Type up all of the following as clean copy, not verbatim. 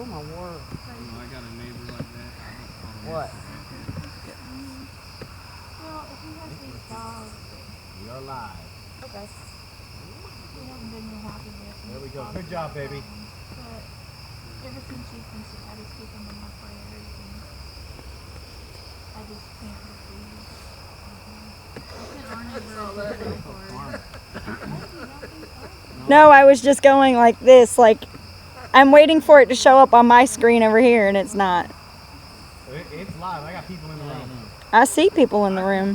Oh my word. I got a neighbor like that. What? Well, if he has these dogs, We are live. okay. We haven't been real happy with him. There we go. Good job, baby. But ever since she's been sick, I just keep him in my prayers, and I just can't refuse. No, I was just going like this, like I'm waiting for it to show up on my screen over here, and it's not. It's live. I got people in the room. I see people in the room.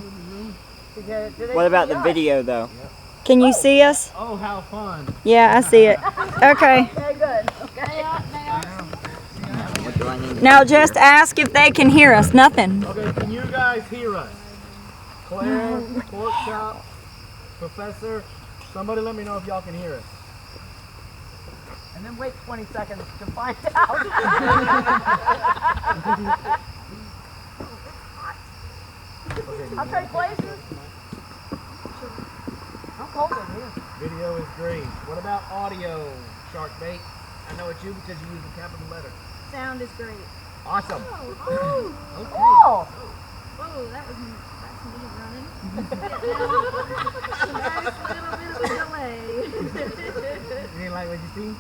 What about the video, though? Can you see us? Oh, how fun. Yeah, I see it. Okay. Okay, good. Okay. What do I need to Now do just here? ask if they can hear us. Nothing. Okay, can you guys hear us? Claire, Pork Chop, Professor, somebody let me know if y'all can hear us. And then wait 20 seconds to find out. I'll trade places. I'm cold in here. Video is great. What about audio, Shark Bait? I know it's you because you use the capital letter. Sound is great. Awesome. Oh, Okay. Oh! whoa, that's me running. Nice little bit of delay. You didn't like what you see?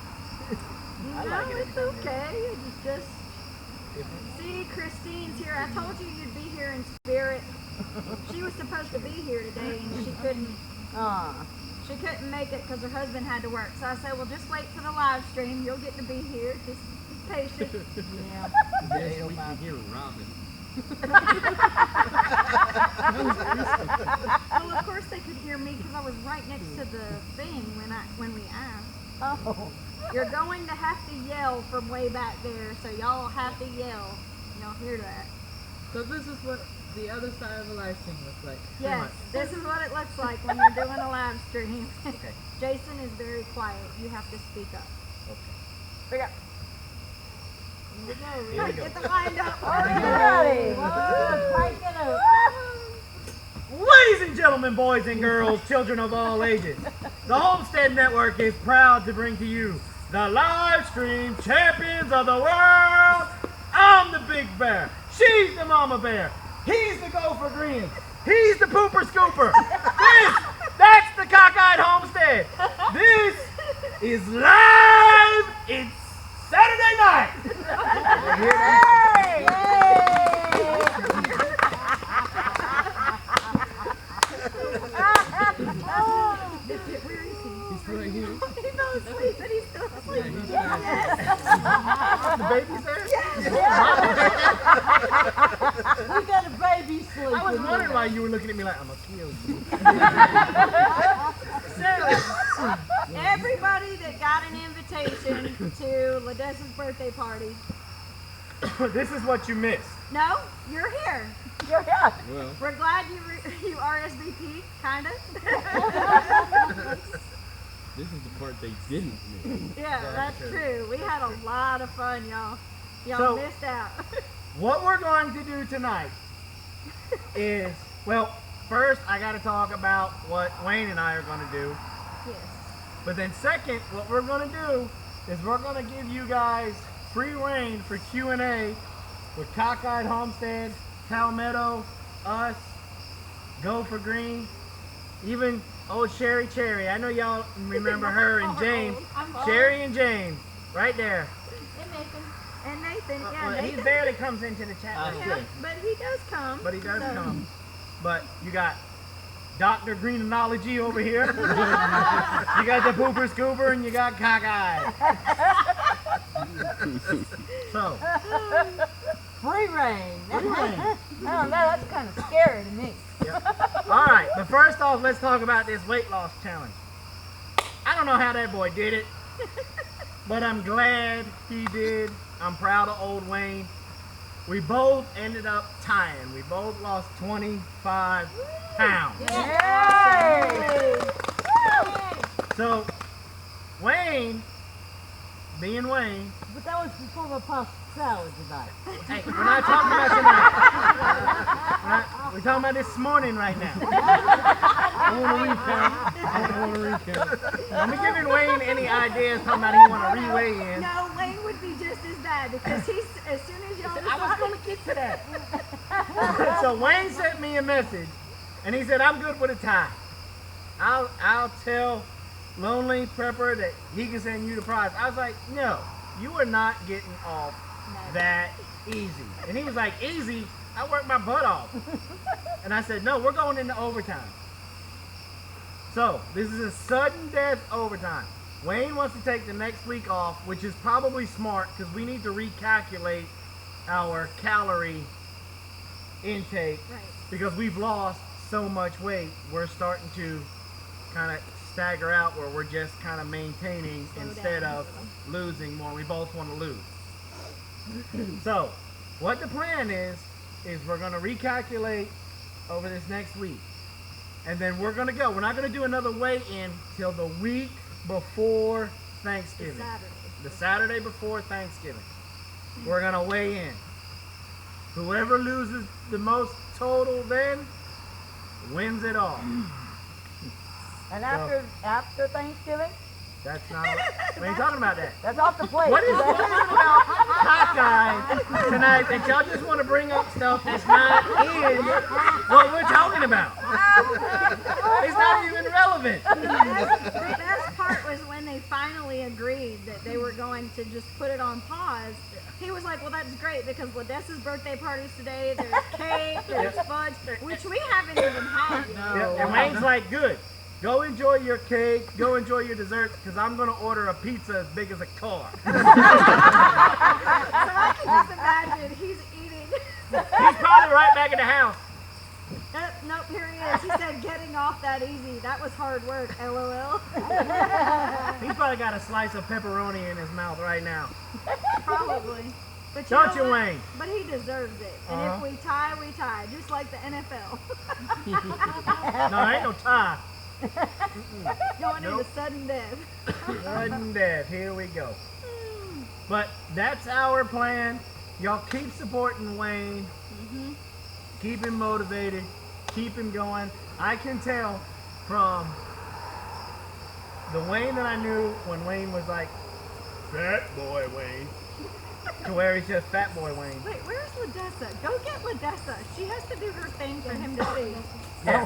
No, it's okay. It's just. See, Christine's here. I told you you'd be here in spirit. She was supposed to be here today, and she couldn't. She couldn't make it because her husband had to work. So I said, well, just wait for the live stream. You'll get to be here. Just be patient. Yeah. Yes, we can hear Robin. Well, of course they could hear me because I was right next to the thing when we asked. Oh. You're going to have to yell from way back there, so y'all have to yell. Y'all hear that? So this is what the other side of the live stream looks like. Yes, this is what it looks like when you're doing a live stream. Okay. Jason is very quiet. You have to speak up. Okay. Bring up. Here we go. Here we go. Get the wind up. Ready. Crank it up. Ladies and gentlemen, boys and girls, children of all ages, the Homestead Network is proud to bring to you the live stream champions of the world. I'm the big bear. She's the mama bear. He's the gopher green. He's the pooper scooper. That's the cockeyed homestead. This is live. It's Saturday night. He's right here. He fell asleep, but he's still asleep. The baby's there? You got a baby sleep. I was wondering why you were looking at me like, I'm going to kill you. So, everybody that got an invitation to Ladessa's birthday party. This is what you missed. No, you're here. You're here. Well, We're glad you RSVP, kinda. this is the part they didn't miss. Yeah, that's true. We had a lot of fun, y'all. Y'all So- missed out. What we're going to do tonight is, well, first I got to talk about what Wayne and I are going to do. Yes. But then second, what we're going to do is we're going to give you guys free reign for Q&A with Cockeyed Homestead, Palmetto, us, Gopher Green, even old Sherry Cherry. I know y'all remember her and James. I'm old. Sherry and James, right there. And Nathan. And Nathan, yeah, Well, he Nathan. barely comes into the chat room. Yeah, but he does come. But he does so- come. But you got Dr. Greenology over here. You got the Pooper Scooper and you got Cockeye. So, Free reign. free reign. I don't know, that's kind of scary to me. All right, but first off, let's talk about this weight loss challenge. I don't know how that boy did it, but I'm glad he did. I'm proud of old Wayne. We both ended up tying. We both lost 25 pounds. Yay! So, Wayne, being Wayne, But that was before the pasta salad tonight. hey, we're not talking about tonight. We're talking about this morning right now. I want to recount. Let me giving Wayne any ideas talking about he want to re-weigh in. No, Wayne would be just as bad because he's as soon as y'all I was going to get to that. So Wayne sent me a message, and he said, I'm good with a tie. I'll tell Lonely Prepper that he can send you the prize. I was like, no, you are not getting off that easy. And he was like, easy? I worked my butt off. And I said, no, we're going into overtime. So this is a sudden death overtime. Wayne wants to take the next week off, which is probably smart because we need to recalculate our calorie intake because we've lost so much weight. We're starting to kind of stagger out where we're just kind of maintaining instead of losing more. We both want to lose. So what the plan is we're going to recalculate over this next week. And then we're going to go. We're not going to do another weigh-in till the week before Thanksgiving. The Saturday before Thanksgiving. We're going to weigh in. Whoever loses the most total then wins it all. And after Thanksgiving? That's not. We ain't talking about that. That's off the plate. What is it about cockeye tonight that y'all just want to bring up stuff that's not in what we're talking about? It's not even relevant. The best part was when they finally agreed that they were going to just put it on pause. He was like, well, that's great because Ladessa's birthday party's today. There's cake, there's fudge, which we haven't even had. Yeah, and Wayne's like, good. Go enjoy your cake, go enjoy your desserts, because I'm going to order a pizza as big as a car. So I can just imagine he's eating. He's probably right back in the house. Nope, here he is. He said getting off that easy. That was hard work, LOL. He's probably got a slice of pepperoni in his mouth right now. Probably. But Don't you, what? Wayne? But he deserves it. And if we tie, we tie. Just like the NFL. No, ain't no tie. Going into sudden death. Sudden death. Here we go. But that's our plan. Y'all keep supporting Wayne. Keep him motivated. Keep him going. I can tell from the Wayne that I knew when Wayne was like, Fat Boy Wayne, to where he's just Fat Boy Wayne. Wait, where's Ladessa? Go get Ladessa. She has to do her thing for him to see. Yeah.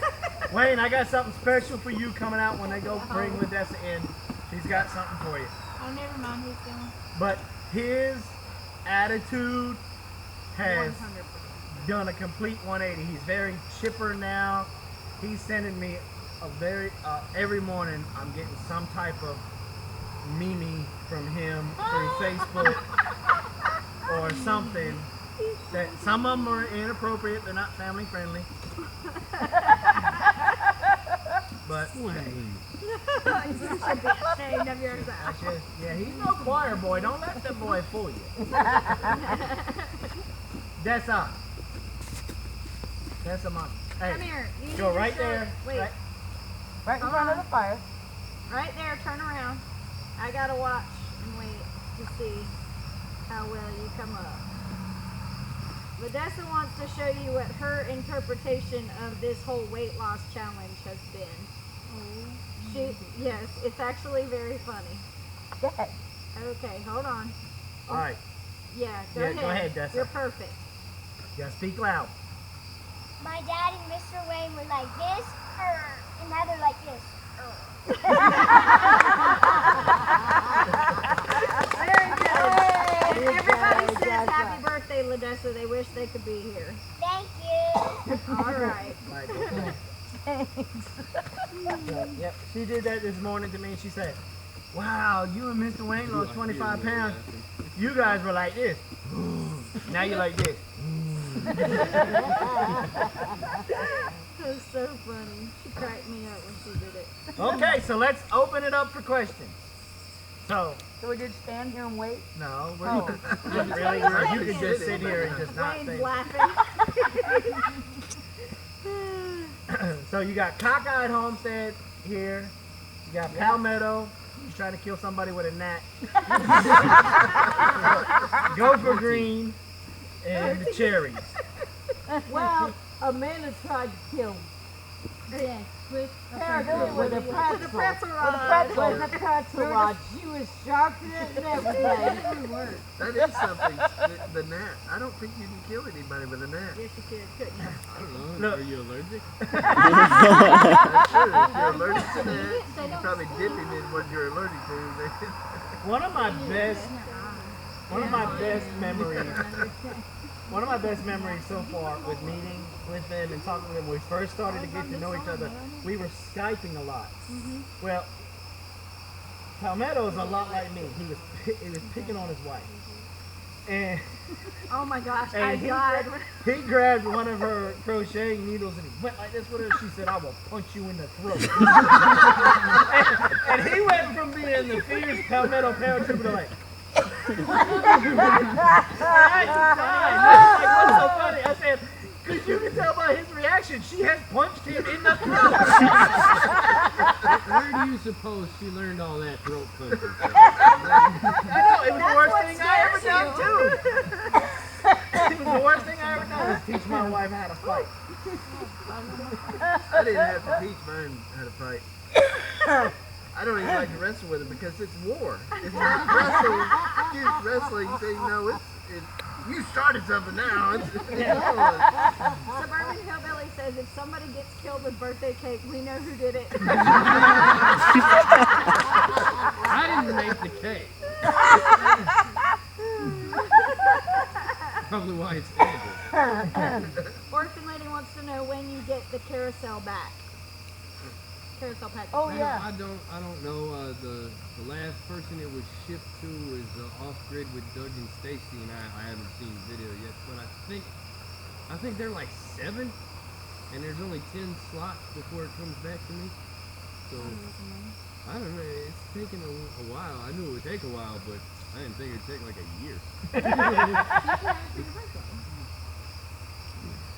Wayne, I got something special for you coming out when they go bring Ladessa in. He's got something for you. Oh, never mind. He's going. But his attitude has 100%. done a complete 180. He's very chipper now. He's sending me a very every morning I'm getting some type of meme from him through Facebook or something. That some of them are inappropriate. They're not family friendly. But You should be ashamed of yourself. yeah, he's no choir boy. Don't let that boy fool you. That's a monkey. Hey, Come here. You need go to right show- there. Wait. Right in front of the fire. Right there. Turn around. I gotta watch and wait to see how well you come up. Ladessa wants to show you what her interpretation of this whole weight loss challenge has been. Yes, it's actually very funny. Yes. Okay, hold on. All right. Yeah, go Yeah, ahead. go ahead, Dessa. You're perfect. Yeah, speak loud. My dad and Mr. Wayne were like this, and now they're like this. Very good. And everybody says happy birthday, Ladessa. They wish they could be here. Thank you. All right. Yep, she did that this morning to me and she said, wow, you and Mr. Wayne lost 25 pounds. You guys were like this. Now you're like this. That was so funny. She cracked me up when she did it. Okay, so let's open it up for questions. So, we just stand here and wait? no, we're Oh. really, or you could just sit here and just not Wayne's say. laughing. So you got Cockeyed Homestead here. You got Palmetto. He's trying to kill somebody with a gnat. Gopher Green and the cherries. Well, Amanda tried to kill Yeah, with With a pretzel. the pretzel With rod. a pretzel. With a pretzel rod. She was sharpening it and everything. It would work. That is something. The gnat. I don't think you can kill anybody with a gnat. Yes, you could, couldn't you? I don't know. Look. Are you allergic? That's true. If you're allergic to gnats, you probably dip him in what you're allergic to. One of my best memories so far with meeting with them and talking to them when we first started to get to know each other, we were Skyping a lot. Well, Palmetto is a lot like me. He was picking on his wife. And Oh my gosh, I and died. he grabbed one of her crocheting needles and he went like this with her. She said, "I will punch you in the throat." and he went from being the fierce Palmetto paratrooper to like, what's so funny? I said, because you can tell by his reaction, she has punched him in the throat. Where do you suppose she learned all that throat punching from? I know, it was the worst thing I ever done too. It was the worst thing I ever done was teach my wife how to fight. I didn't have to teach mine how to fight. I don't even like to wrestle with it because it's war. It's not wrestling. It's wrestling thing. No, it's you started something now. Suburban Hillbilly says if somebody gets killed with birthday cake, we know who did it. I didn't make the cake. Probably why it's edible. Orphan Lady wants to know when you get the carousel back. Carousel pack. Oh yeah. I don't know. The last person it was shipped to is off grid with Doug and Stacy, and I haven't seen the video yet. But I think they're like 7, and there's only 10 slots before it comes back to me. So I don't know. It's taking a while. I knew it would take a while, but I didn't think it'd take like a year.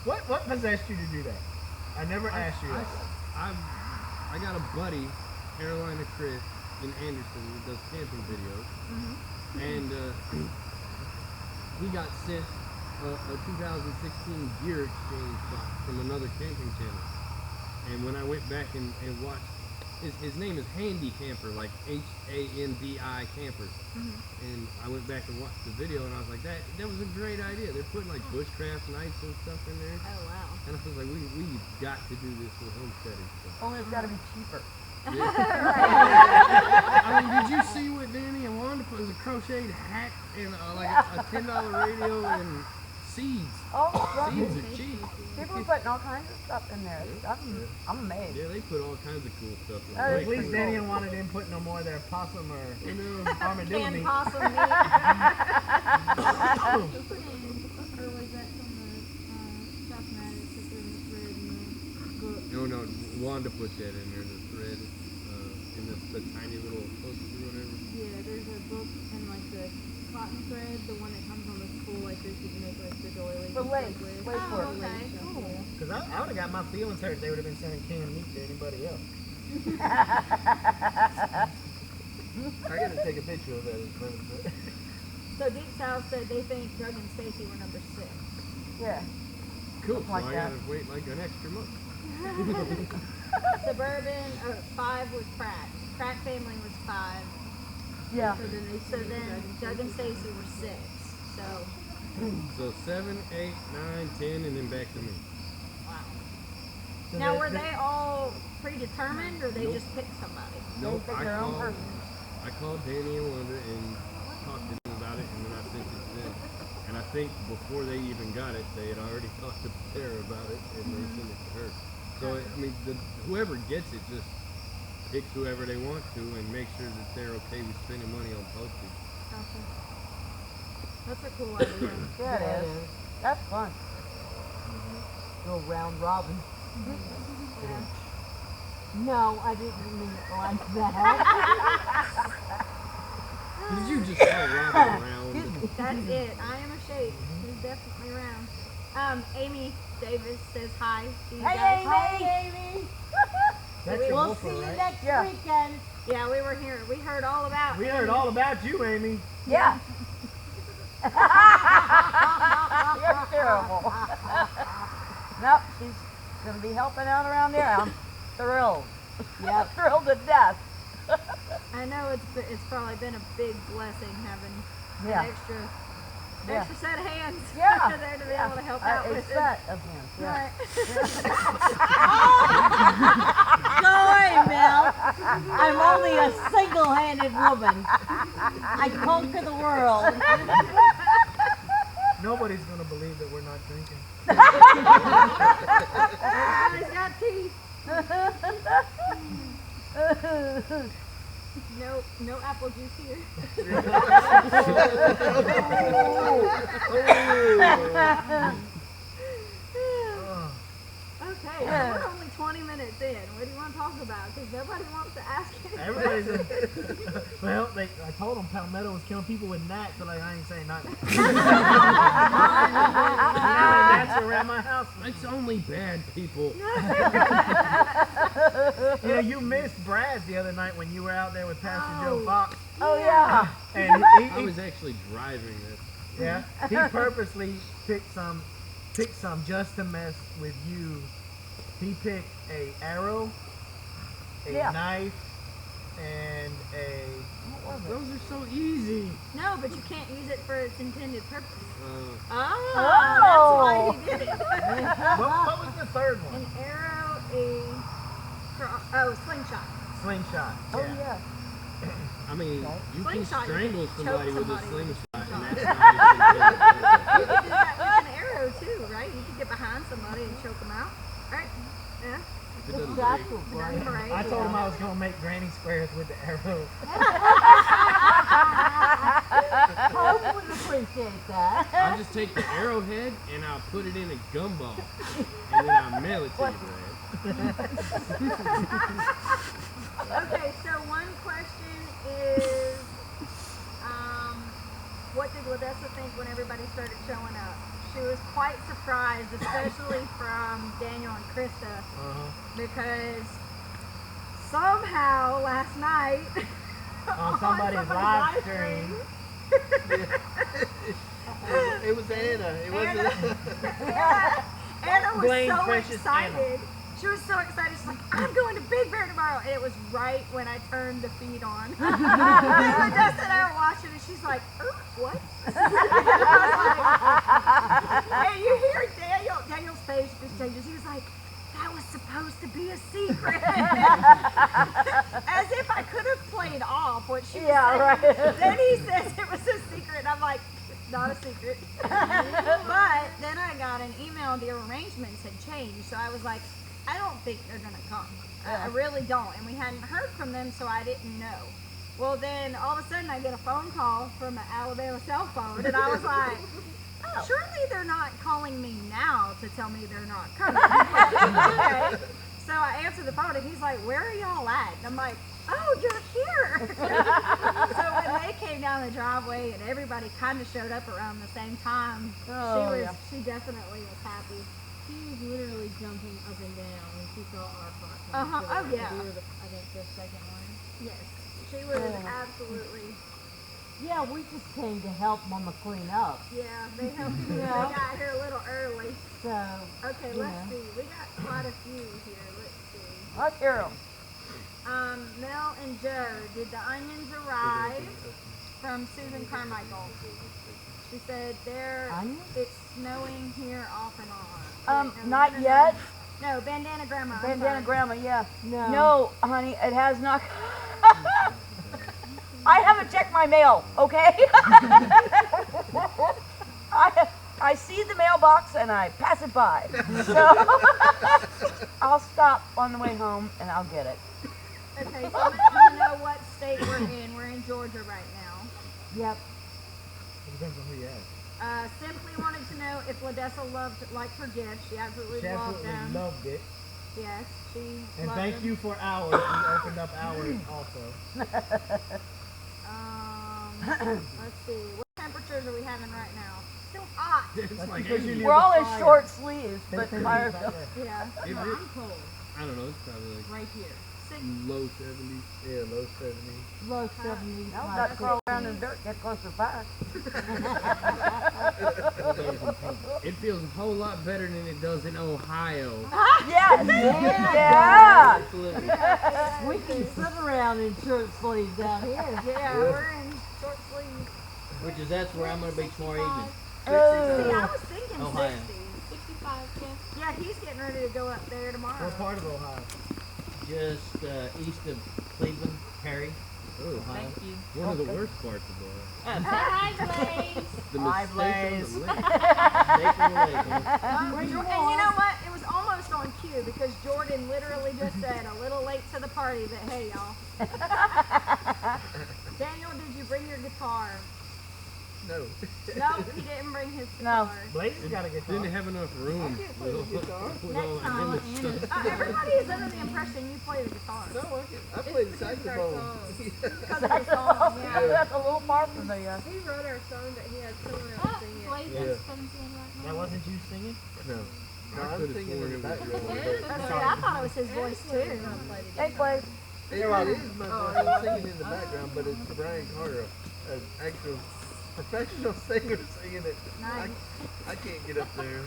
What possessed you to do that? I never asked you that. I got a buddy, Carolina Chris, in Anderson, who does camping videos, and he got sent a 2016 gear exchange box from another camping channel. And when I went back and watched, his name is Handy Camper, like H-A-N-D-I Camper. And I went back and watched the video, and I was like, that was a great idea. They're putting like bushcraft nights and stuff in there. Oh wow. And I was like, we've got to do this with homesteading stuff. Only it's got to be cheaper. I mean, did you see what Danny and Wanda put? It was a crocheted hat and like a $10 radio and seeds. Oh, Seeds are cheap. people are putting all kinds of stuff in there. I'm amazed. Yeah, they put all kinds of cool stuff in That there. is At least Danny and Wanda didn't put no more of their possum or armadillo Canned meat. possum meat. Or was that from the South Maddox that there was thread in the book? No, Wanda put that in there, the thread, in the tiny little poster or whatever. Yeah, there's a book and like the cotton thread, the one that comes on the spool like this, you can make like the doilies. The and lace, stuff with. lace work. The lace Okay, stuff, cool. yeah. Because I would have got my feelings hurt if they would have been sending canned meat to anybody else. I gotta take a picture of that. So Deep South said they think Doug and Stacy were number 6. Yeah. Cool, so Like I that. gotta wait like an extra month. Suburban, 5 was Pratt. Pratt family was 5. Yeah. So then Doug and Stacy were 6. So, So 7, 8, 9, 10, and then back to me. wow. So Now, that- were they all predetermined, or they just picked somebody? Nope, pick their own person. I called Danny and Wanda and talked to them about it, and then I sent it to them. And I think before they even got it, they had already talked to Sarah about it, and they sent it to her. So, I mean, whoever gets it just picks whoever they want to and make sure that they're okay with spending money on postage. Okay. That's a cool idea. Yeah, it is. That's fun. Go round robin. Yeah. No, I didn't mean it like that. Did you just all Robin around? That's it. I am a shape. He's definitely around. Amy Davis says hi to you guys. Hey, Amy. That's your We'll woofer, see you right? next Yeah. weekend. Yeah, we were here. We heard all about We heard all about you, Amy. Yeah. You're terrible. Nope, she's gonna be helping out around there. I'm thrilled. Yep. Thrilled to death. I know it's probably been a big blessing having Yeah. an extra Yeah. set of hands Yeah. there to be able to help out A with it. set of hands. Yeah. Right. Go away, Mel. I'm only a single-handed woman. I conquer the world. Nobody's gonna believe that we're not drinking. Everybody's got teeth. No apple juice here. Okay, well, we're only 20 minutes in. What do you want to talk about? Because nobody wants to ask anything. Everybody's well, I told them Palmetto was killing people with gnats, but like, I ain't saying nothing. Gnats around my house. It's only bad people. You know, you missed Brad the other night when you were out there with Pastor Joe Fox. Oh yeah. And I was actually driving this. yeah, he purposely picked some just to mess with you. He picked a arrow, a Yeah. knife, and a. Those are so easy. No, but you can't use it for its intended purpose. Uh, That's why he did it. What was the third one? An arrow, slingshot. Slingshot. Oh yeah. I mean, you can Slingshot, you strangle can somebody choke with a somebody with slingshot, a and slingshot. that's not even You could do that with an arrow too, right? You could get behind somebody and choke them out. Right? Yeah. If it doesn't Exactly. Right. Right. I told him I was gonna make granny squares with the arrow. Hope would appreciate that. I'll just take the arrowhead and I'll put it in a gumball, and then I'll mail it to you, Brad. Okay, so one question is, what did Ladessa think when everybody started showing up? She was quite surprised, especially from Daniel and Krista, because somehow last night On somebody's live stream. It was Anna. It wasn't. Anna was Blame so precious excited. She was so excited. She's like, I'm going to Big Bear tomorrow. And it was right when I turned the feed on. And Ladessa and I were watching, and she's like, what? And you hear Daniel's face just changes. He was like, that was supposed to be a secret. As if I could have played off what she was saying. Right. Then he says it was a secret, and I'm like, not a secret. But then I got an email, the arrangements had changed, so I was like, I don't think they're gonna come. I really don't. And we hadn't heard from them, so I didn't know. Well, then all of a sudden I get a phone call from an Alabama cell phone, and I was like, surely they're not calling me now to tell me they're not coming. Okay. So I answered the phone, and he's like, where are y'all at? And I'm like, oh, you're here. So when they came down the driveway and everybody kind of showed up around the same time, she definitely was happy. She was literally jumping up and down when she saw our pot. Oh, yeah. We were I think the second one. Yes, she was absolutely. Yeah, we just came to help Mama clean up. Yeah, they helped. They got here a little early. So. Okay, let's see. We got quite a few here. Let's see. Let's hear 'em. Mel and Joe, did the onions arrive? From Susan Carmichael. She said it's snowing here off and on. Not yet. No, Bandana Grandma. Bandana Grandma, yeah. No. No, honey, it has not. I haven't checked my mail, okay? I see the mailbox and I pass it by. So I'll stop on the way home and I'll get it. Okay, so I want to know what state we're in. We're in Georgia right now. Yep. It depends on who you ask. Simply wanted to know if Ladessa liked her gifts. She absolutely loved them. Loved it. Yes, she And loved thank them. you for ours. We opened up ours also. Let's see. What temperatures are we having right now? Still hot. That's because you We're all in short sleeves, but fire. Yeah. If No, it- I'm cold. I don't know, it's probably like Right here. low 70s. Yeah, low 70s. Low 70s. I'm about to crawl around in the dirt, get close to fire. It feels a whole lot better than it does in Ohio. Yes. Yeah. Absolutely. We can sit around in shirt sleeves down here. Yeah, we're in short sleeves. That's where I'm going to be tomorrow evening. See, I was thinking Ohio. 60s. 65, yeah. Yeah, he's getting ready to go up there tomorrow. What part of Ohio? Just east of Cleveland, Perry, Ohio. Thank you. One of the worst parts of Ohio. Hi, Blaze. The Hi, mistake on Blaze. the lake. Mistake on the lake, huh? And you know what? It was almost on cue because Jordan literally just said a little late to the party, but hey, y'all. Daniel, did you bring your guitar? No. No, he didn't bring his No. guitar. Blaze has got a guitar. Didn't have enough room with all Next the time. Emmett stuff. Everybody is under the impression you play the guitar. No, I play the saxophone. Because of your song, yeah. That's a little far from me. He wrote our song, but he had someone else sing it. Blaze Yeah. is 17 right now. That wasn't you singing? No. No, I'm could've singing sworn in the it was background. That's right, I thought it was his voice too. Hey, Blaze. It is my voice. I'm singing in the background, but it's Brian Carter, an actual professional singer singing it. Nice. I can't get up there.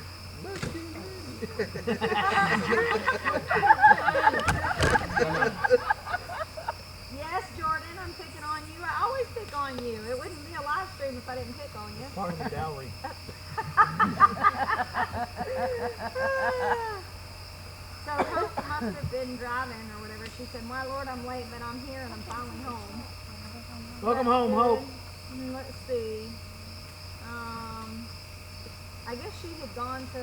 Yes, Jordan, I'm picking on you. I always pick on you. It wouldn't be a live stream if I didn't pick on you. Part of the dowry. So Hope must have been driving or whatever. She said, "My Lord, I'm late, but I'm here and I'm finally home." Welcome home, Hope. Let's see. I guess she had gone to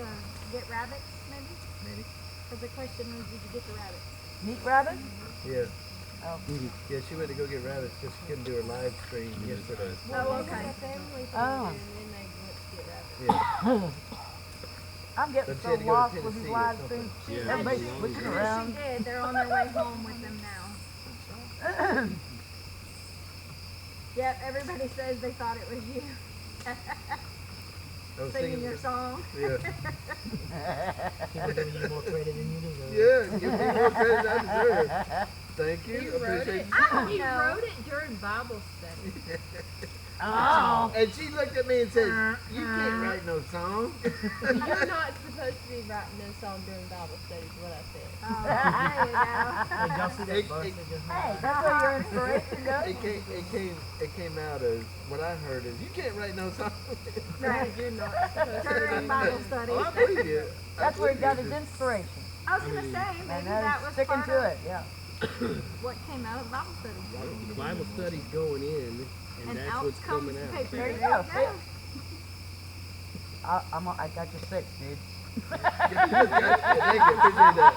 get rabbits, maybe? Maybe. Because the question was, did you get the rabbits? Meat rabbit? Yeah. Oh. Yeah, she went to go get rabbits because she couldn't do her live stream yesterday. Oh, okay. Oh. Yeah. I'm But getting she so had to go to lost with Tennessee these or live something. streams. Yeah, Everybody's it's a long switching drive. around. She did. They're on their way home with them now. Yep, everybody says they thought it was you. I was Singing your song. Yeah. People giving you more credit than you deserve. Yeah, give me more credit I deserve. Thank you. He I wrote appreciate it. you. He wrote it during Bible study. Oh. And she looked at me and said, "You can't write no song." You're not supposed to be writing no song during Bible study, is what I said. Oh, there you go. Did y'all see that verse that just Hey, that's where your inspiration goes. It came out as what I heard is, "You can't write no song." Right. You're not supposed to. During Bible study. Oh, I believe you. That's where he got his inspiration. I was going to say, maybe And that now was he's sticking part to of it, yeah. what came out of Bible study. The Bible study's going in, and And that's out what's comes coming the out. paper. There you There go. you go. I got you 6, dude. Thank you. Appreciate that.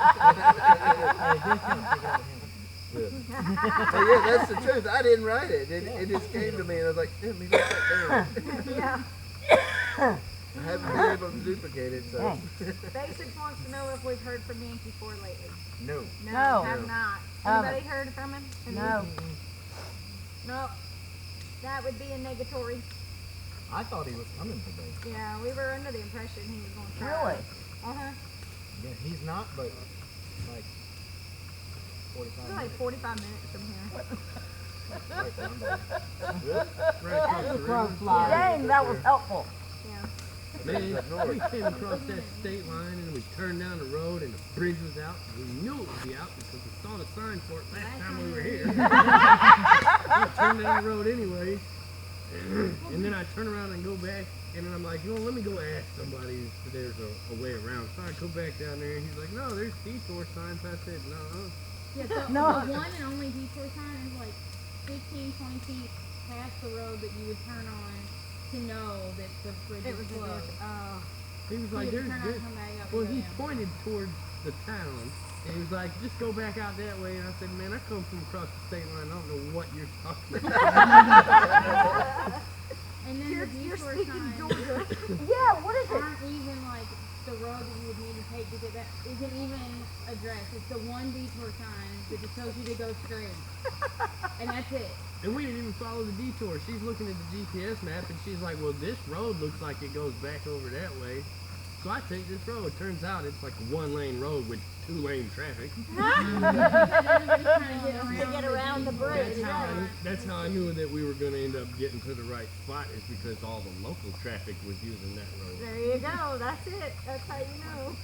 But yeah, that's the truth. I didn't write it. It just came to me, and I was like, "Damn, maybe write that down." Yeah. I haven't been able to duplicate it, so. Basics wants to know if we've heard from Yankee 4 lately. No. No, No. have not. Haven't. Anybody heard from him? No. No. That would be a negatory. I thought he was coming today. Yeah, we were under the impression he was going to try. Really? Uh-huh. Yeah, he's not, but like 45 It's like 45 minutes from here. Right across the river. Dang, that was helpful. Yeah. Man, we came across that state line and we turned down the road and the bridge was out. We knew it would be out because we saw the sign for it last time we were here. I turned down the road anyway. And then I turn around and go back and then I'm like, let me go ask somebody if there's a way around. So I go back down there and he's like, no, there's detour signs. I said, no. Yeah, so No. the one and only detour sign is like 15, 20 feet past the road that you would turn on to know that the bridge It is was a closed. He was You like, had to there's turn on, good. come back up, Well, and go he down. pointed towards the town, and he was like, just go back out that way. And I said, man, I come from across the state line. I don't know what you're talking about. And then You're the detour speaking signs Georgia. Yeah, what is it? aren't even like the road that you would need to take to get that isn't even addressed. It's the one detour sign that just tells you to go straight. And that's it. And we didn't even follow the detour. She's looking at the GPS map, and she's like, well, this road looks like it goes back over that way. So I take this road. Turns out it's like a one-lane road with two-lane traffic. To get around the bridge. That's how I knew that we were going to end up getting to the right spot, is because all the local traffic was using that road. There you go. That's it. That's how you know.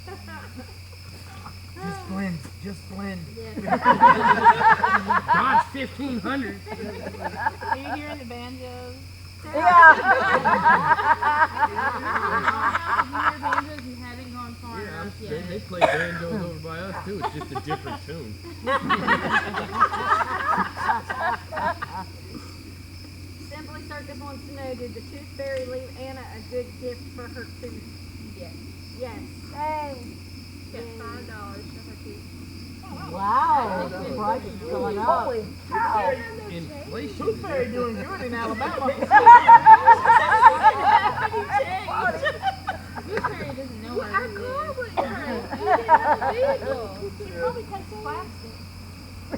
Just blend. Just blend. Dodge 1500. Are you hearing the banjos? Yeah. If you hear banjos, you haven't gone far enough yet. They play banjos over by us too. It's just a different tune. Simply Circus wants to know, did the Tooth Fairy leave Anna a good gift for her tooth? Yes. Yes. She got $5 for her teeth. Wow. The price is going up. Holy cow. Inflation. Tooth Fairy doing good in Alabama. Tooth Fairy doesn't know where to live. She probably takes plastic. The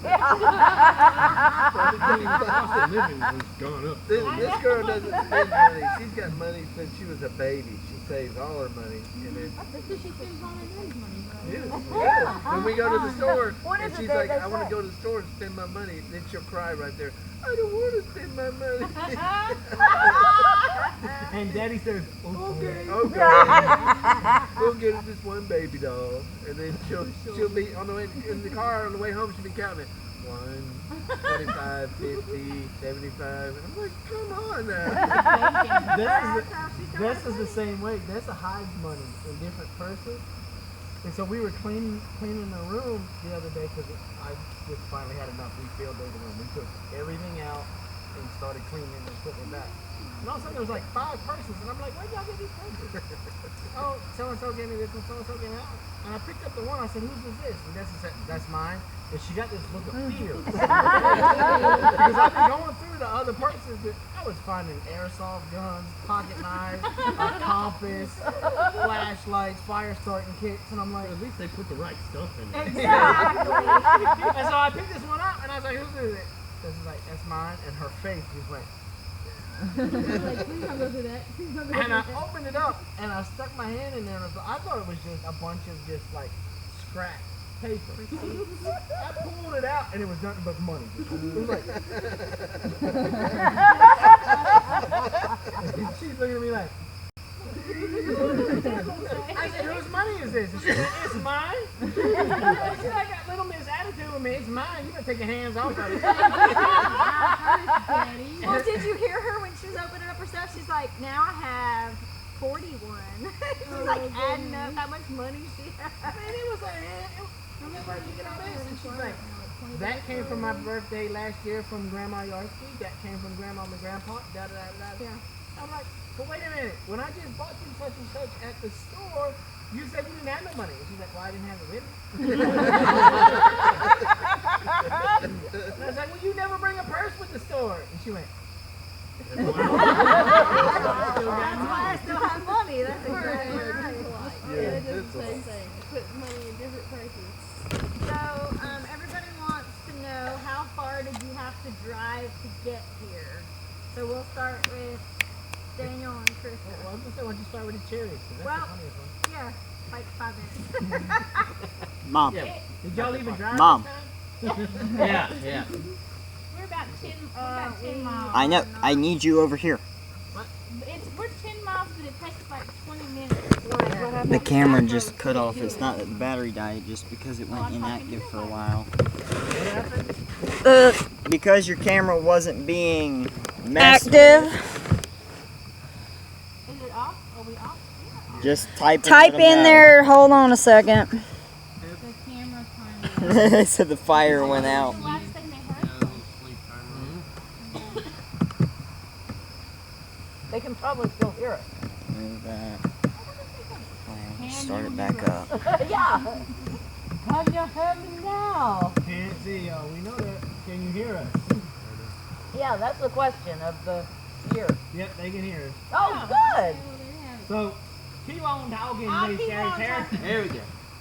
cost of living has gone up. This girl doesn't spend money. She's got money since she was a baby. She saves all her money. And then, That's because she spends all her daddy's money. yeah. When we go to the store, What and is she's it like, they I want say? to go to the store and spend my money, then she'll cry right there. I don't want to spend my money. And Daddy says, okay. Okay. We'll get her this one baby doll, and then she'll be on the way in the car on the way home. She'll be counting it. 1, 25, 50, 75. I'm like, come on now. This is the same way. Dessa hides money in different purses. And so we were cleaning the room the other day because I just finally had enough. We filled the room. We took everything out and started cleaning and putting it back. And all of a sudden there was like 5 purses, and I'm like, where'd y'all get these purses? Oh, so-and-so gave me this one, so-and-so gave me that one. And I picked up the one, I said, whose is this? And Dessa said, that's mine. And she got this look of fear. Because I've been going through the other purses that I was finding airsoft guns, pocket knives, a compass, flashlights, fire starting kits, and I'm like, At least they put the right stuff in it. Exactly. and so I picked this one up, and I was like, whose is it? This is like, that's mine, and her face just went. Like, please don't go through that. Please don't go And I through that. opened it up, and I stuck my hand in there, and I thought it was just a bunch of just like scrap paper. I pulled it out, and it was nothing but money. It was like, she's looking at me like, I said, whose money is this? And she said, it's mine. She like got little miss attitude with me. It's mine. You better take your hands off of it. Daddy. Well, did you hear her when she was opening up her stuff? She's like, now I have 41. She's like adding up how much money she has. And it was like, where'd you get all this? And she's like, that came from my birthday last year from Grandma Yarsky. That came from Grandma and Grandpa. Da da da da. Yeah. I'm like, but wait a minute. When I just bought you such and such at the store, you said you didn't have no money. And she's like, well, I didn't have it with me. And I was like, well, you never bring a purse with the store. And she went, That's why I still have money. That's exactly right. Yeah, It's the same thing. Put money in different places. So, everybody wants to know, how far did you have to drive to get here? So we'll start with Daniel and Krista. well, I was going to say, why don't you start with the cherries? 'Cause that's Well, the funniest one. Yeah, like 5 minutes. Mom. Yeah. Did y'all even drive Mom. this time? Yeah. We're about 10 miles. I know. I need you over here. We're 10 miles, but it takes like 20 minutes. The camera just cut off. It's not that the battery died, just because it went inactive for a while. Because your camera wasn't being messed Active. with. Is it off? Are we off? Just type In there. Hold on a second. The camera's trying to. They said the fire went out. The last thing they heard. They can probably still hear it. Move that. Start it back up. Yeah. How do you hear me now? Can't see, we know that. Can you hear us? Yeah, that's the question of the year. Yep, they can hear us. Oh, good. So, keep on talking, I'll Miss keep on Secretary. talking. There we go.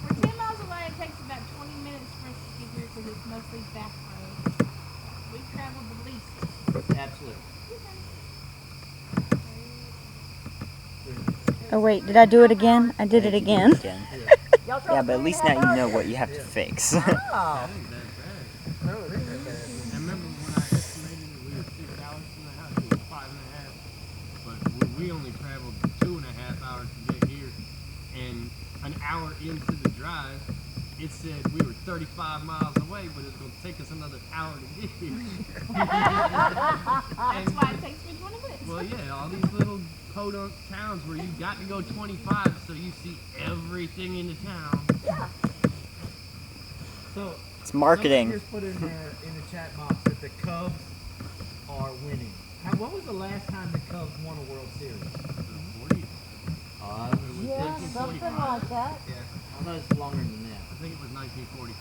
We're 10 miles away. It takes about 20 minutes for us to get here because it's mostly back roads. We traveled the least. Absolutely. Oh wait, did I do it again? I did it again. Y'all throw Yeah, but at least now you know what you have to fix. Oh. That ain't that bad. No, it ain't that bad. I remember when I estimated it, we were 6 hours from the house. It was 5.5. But we only traveled 2.5 hours to get here. And an hour into the drive, it said we were 35 miles away, but it's going to take us another hour to get here. That's why it takes me 20 minutes. Well, yeah, all these little podunk towns where you got to go 25 so you see everything in the town. So It's marketing. somebody just put in there in the chat box that the Cubs are winning. What was the last time the Cubs won a World Series? The 40s. Yeah, something like that. I know it's longer than that. I think it was 1945.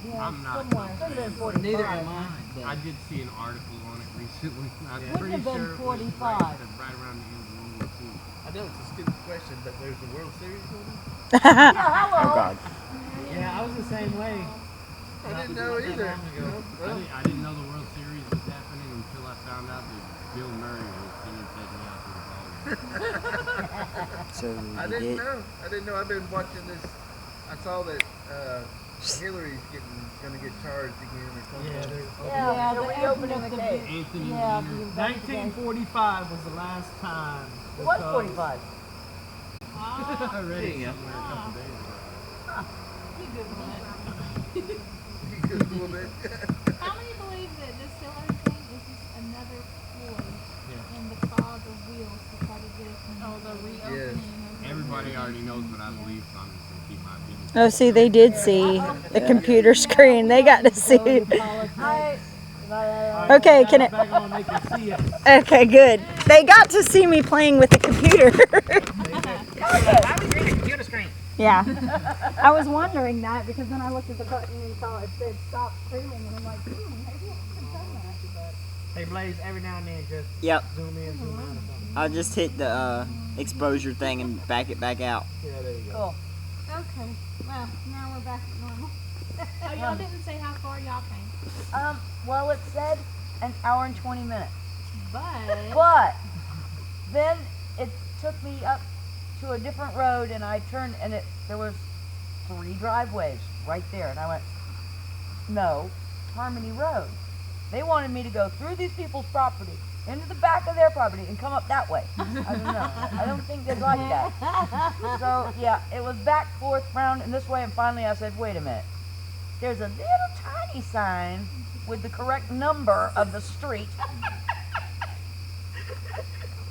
Yeah, I'm not somewhere. Could have been 45. Neither am I. I did see an article on it recently. I'm Wouldn't pretty have been sure it was 45. right around the end of World War II. I know it's a stupid question, but there's a World Series going on? Yeah, hello. Oh God. Yeah, I was the same way. I didn't know Not that either. long ago. Well, I didn't know the World Series was happening until I found out that Bill Murray was singing "Take Me Out to the Ball." So I you didn't did. know. I didn't know. I've been watching this. I saw that Hillary's going to get charged again or something. Yeah, there's- Yeah, they're the reopening opening the of case. Anthony Yeah, Weiner. the investigation. 1945 was the last time. It was 45. I read it There you go. somewhere a couple days ago. You Google it. You Googled it. How many believe that this Hillary thing is just another ploy in the cause of wheels to try to get us in? Oh, the reopening of Everybody already knows what I believe, so I'm just going to keep my opinion. Oh, see, they did see the computer screen. They got to see. Okay, can it? Back on, they can see us. Okay, good. They got to see me playing with the computer. Why was reading a computer screen? Yeah. I was wondering that because then I looked at the button and saw it said stop streaming, and I'm like, maybe I could have done that. Hey Blaze, every now and then just Yep. zoom in, zoom out or something. I'll just hit the exposure thing and back it back out. Yeah, there you go. Cool. Okay. Well, now we're back to normal. Oh, y'all didn't say how far y'all came. Well, it said an hour and 20 minutes. But Then it took me up to a different road, and I turned, and there was 3 driveways right there, and I went, no, Harmony Road. They wanted me to go through these people's property, into the back of their property, and come up that way. I don't know. I don't think they'd like that. So, yeah, it was back, forth, round, and this way, and finally I said, wait a minute. There's a little tiny sign with the correct number of the street.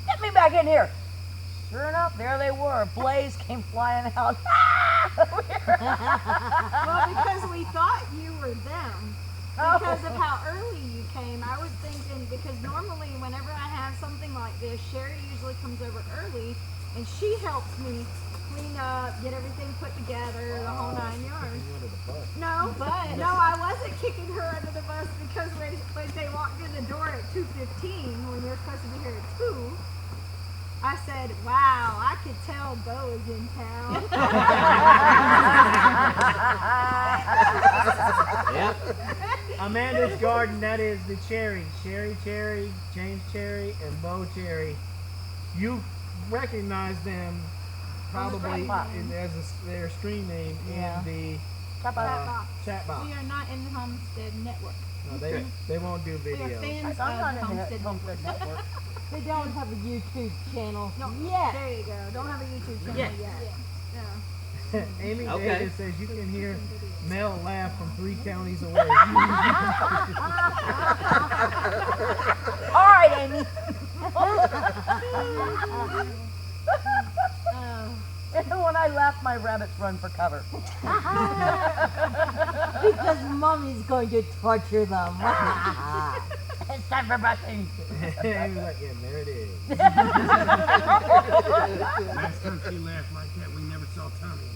Get me back in here. Sure enough, there they were. Blaze came flying out. Well, because we thought you were them. Because of how early you came, I was thinking, because normally whenever I have something like this, Sherry usually comes over early and she helps me clean up, get everything put together, the whole 9 yards. No, I wasn't kicking her under the bus because when they walked in the door at 2:15, when you're supposed to be here at 2, I said, wow, I could tell Bo is in town. Yep. Amanda's garden, that is the cherry. Sherry Cherry, James Cherry, and Bo Cherry. You recognize them probably as their stream name in the chat box. we are not in the Homestead Network. No, they won't do We are videos. fans I'm not of in the Homestead Homestead Network. Network. They don't have a YouTube channel No, yet. there you go. Don't have a YouTube channel Yes. yet. Yeah. Amy Okay. Davis says you can hear Mel laugh from 3 counties away. All right, Amy. When I laugh, my rabbits run for cover. Because mommy's going to torture them. It's time for brushing. Amy's like, yeah, there it is. Last time she laughed like that, we never saw Tommy.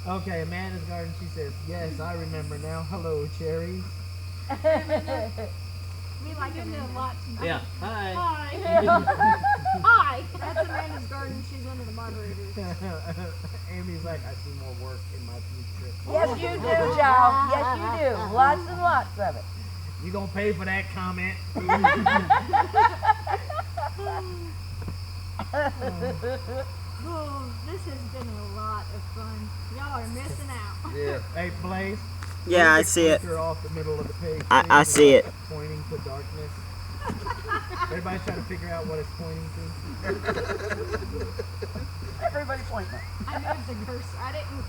Okay, Amanda's garden, she says, yes, I remember now. Hello, cherries. We like You're Amanda. doing lots of Yeah. Hi. Hi. Hi. That's Amanda's garden. She's under the moderators. Amy's like, I see more work in my future. Yes, you do, child. Yes, you do. Lots and lots of it. You gonna pay for that comment? Oh, this has been a lot of fun. Y'all are missing out. Yeah. Hey, Blaze. Yeah, I move the see it. clicker off the middle of the page. I please, see it. Pointing to darkness. Everybody's trying to figure out what it's pointing to. Everybody point. I moved the cursor. I didn't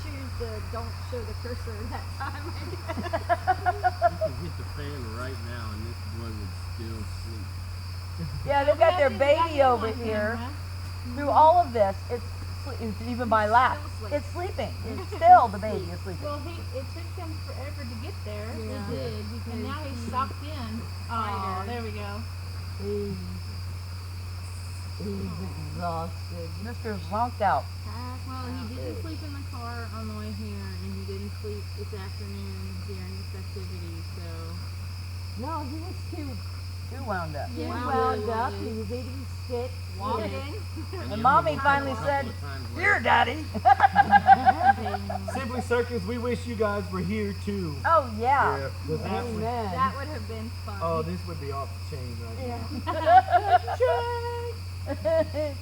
choose the don't show the cursor that time. You can hit the fan right now and this boy would still sleep. Yeah, they've got their baby over here. Through all of this, it's even by laugh. It's sleeping. It's still the baby is sleeping. Well, it took him forever to get there. Yeah. It did, because and now he's sucked in. Oh, there we go. He's exhausted. Mr. Zonked out. Well, he didn't sleep in the car on the way here, and he didn't sleep this afternoon during the festivities, so. No, he was too wound up. He Wow. wound up. He was eating stick. Walking. And Mommy finally said, "Here, Daddy." Simply Circus, we wish you guys were here too. Oh yeah. Yeah. 'Cause that would, That would have been fun. oh, this would be off the chain right now.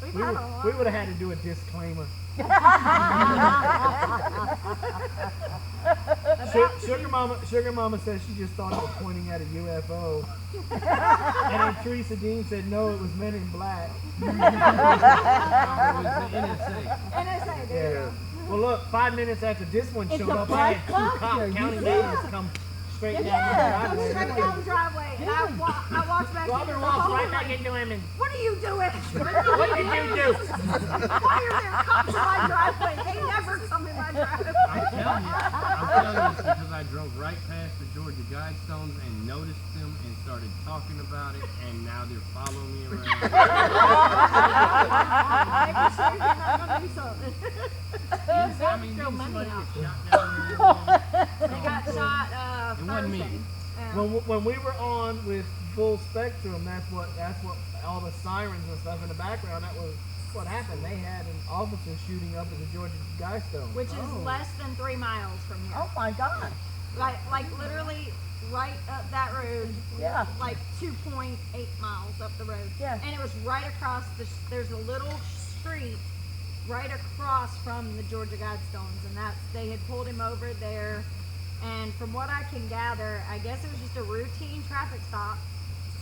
We've We had would, a lot. we would have had to do a disclaimer. Sugar Mama says she just thought it was pointing at a UFO. And then Teresa Dean said no, it was Men in Black. It was the NSA. NSA, there you Yeah. go. Well, look, 5 minutes after this one It's showed a up, I black had two box cops here, counting you days come straight down Yeah. the Straight driveway. down the driveway. And I walked back Robin in. walks right back into him and, What are you doing? what did you do? Why are there cops in my driveway? They never come in my driveway. I'm telling you this because I drove right past the Georgia Guidestones and noticed them and started talking about it, and now they're following me around. Making sure you're not going to do something. I mean, Throw didn't money somebody out. get shot down there? They got shot It wasn't me. Thursday. When we were on with Full Spectrum, that's what all the sirens and stuff in the background, that was what happened. They had an officer shooting up at the Georgia Guidestone. Which is less than 3 miles from here. Oh my God. Like literally right up that road. Yeah. Like 2.8 miles up the road. Yeah. And it was right across there's a little street right across from the Georgia Guidestones, and they had pulled him over there. And from what I can gather, I guess it was just a routine traffic stop.